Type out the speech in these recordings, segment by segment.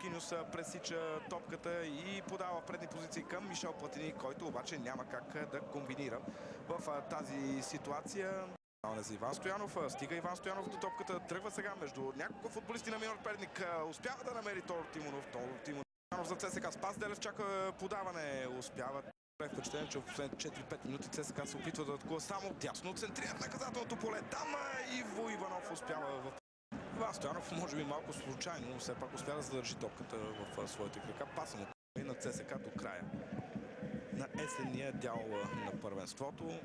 Маркиньос пресича топката и подава в предни позиции към Мишел Платини, който обаче няма как да комбинира в тази ситуация. За Иван Стоянов. Стига Иван Стоянов до топката. Тръгва сега между няколко футболисти на Минор Перник. Успява да намери Тодор Тимонов. Тимонов за ЦСКА. Спас Делев чака подаване. Успява. Впечатление, че в последните 4-5 минути ЦСКА се опитва да атакува само дясно. Центрират наказателното поле. Там Иво Иванов успява в... Иван Стоянов може би малко случайно, но все пак успя да задържи топката в своите крака. Паса му и на ЦСКА до края на есенния дял на първенството.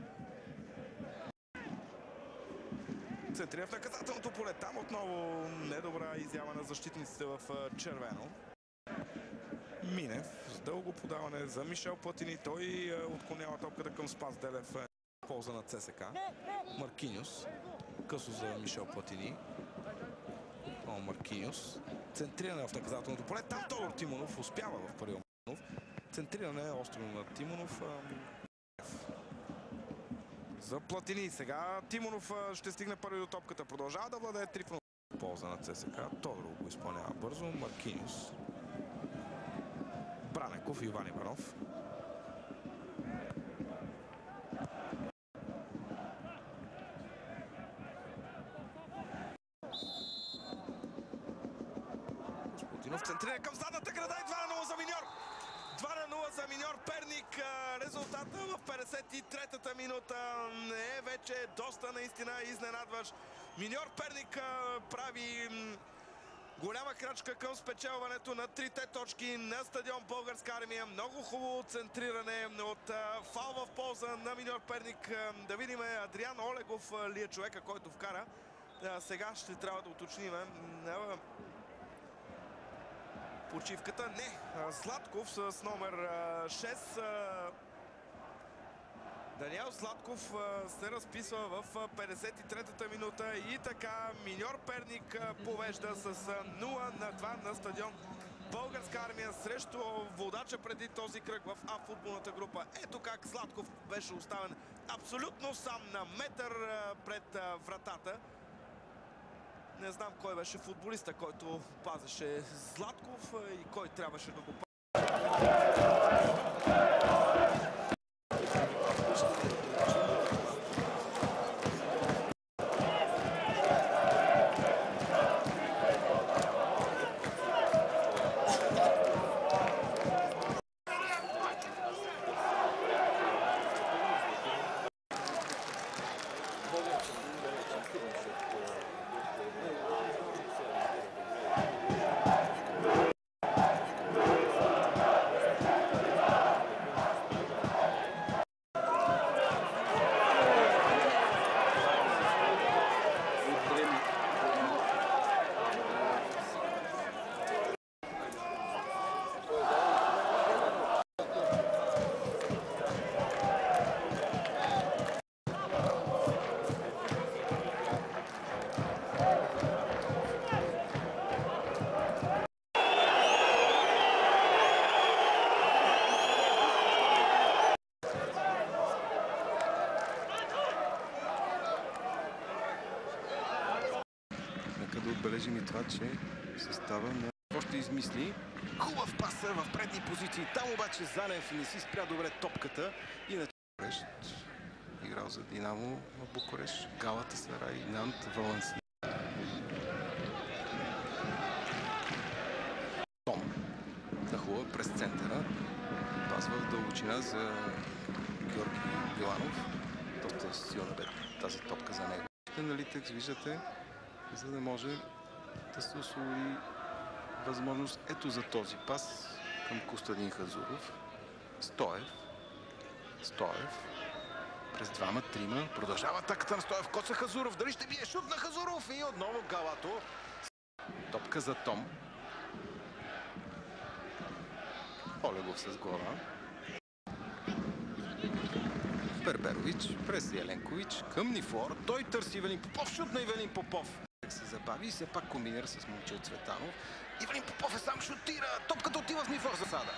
Центрира в наказателното поле. Там отново недобра изява на защитниците в червено. Минев с дълго подаване за Мишел Платини. Той отклонява топката към Спас Делев в полза на ЦСКА. Маркиньос. Късо за Мишел Платини. Маркиньос. Центриране в наказателното поле. Там Тодор Тимонов успява в първия момент. Центриране остро на Тимонов. За Платини. Сега Тимонов ще стигне първи до топката. Продължава да владее Трифонов. Полза на ЦСКА. Тодор го изпълнява бързо. Маркиньос. Бранеков и Иван Иванов. Господинов центрира към задната града и 2-0 за Миньор. 2-0 за Миньор Перник. Резултата в 53-та минута е вече доста наистина изненадващ. Миньор Перник прави голяма крачка към спечелването на 3-те точки на стадион Българска армия. Много хубаво центриране от фал в полза на Миньор Перник. Да видим Адриан Олегов ли е човека, който вкара. Сега ще трябва да уточним почивката. Не, Златков с номер 6. Даниел Златков се разписва в 53-та минута и така Миньор Перник повежда с 0-2 на стадион Българска армия срещу водача преди този кръг в футболната група. Ето как Златков беше оставен абсолютно сам на метър пред вратата. Не знам кой беше футболиста, който пазеше Златков и кой трябваше да го да отбележим и това, че състава на... Още измисли. Хубав пас в предни позиции. Там обаче Занев не си спря добре топката. Иначе играл за Динамо в Букурещ, Галатасарай, Нант, Валенсия. Том нахлува през центъра. Пасва в дълбочина за Георги Виланов. Доста силна бе тази топка за него. На Литекс виждате, за да може да се освободи възможност ето за този пас към Костадин Хазуров. Стоев през двама, трима. Продължава атаката на Стоев. Коца Хазуров. Дали ще бие шут на Хазуров? И отново Галато. Топка за Том. Олегов с глава. Берберович през Еленкович към Нифор. Той търси Ивелин Попов. Шут на Ивелин Попов. Се забави и все пак комбинира с Момчил Цветанов. Ивелин Попов е сам шутира. Топката отива в Нифор засада.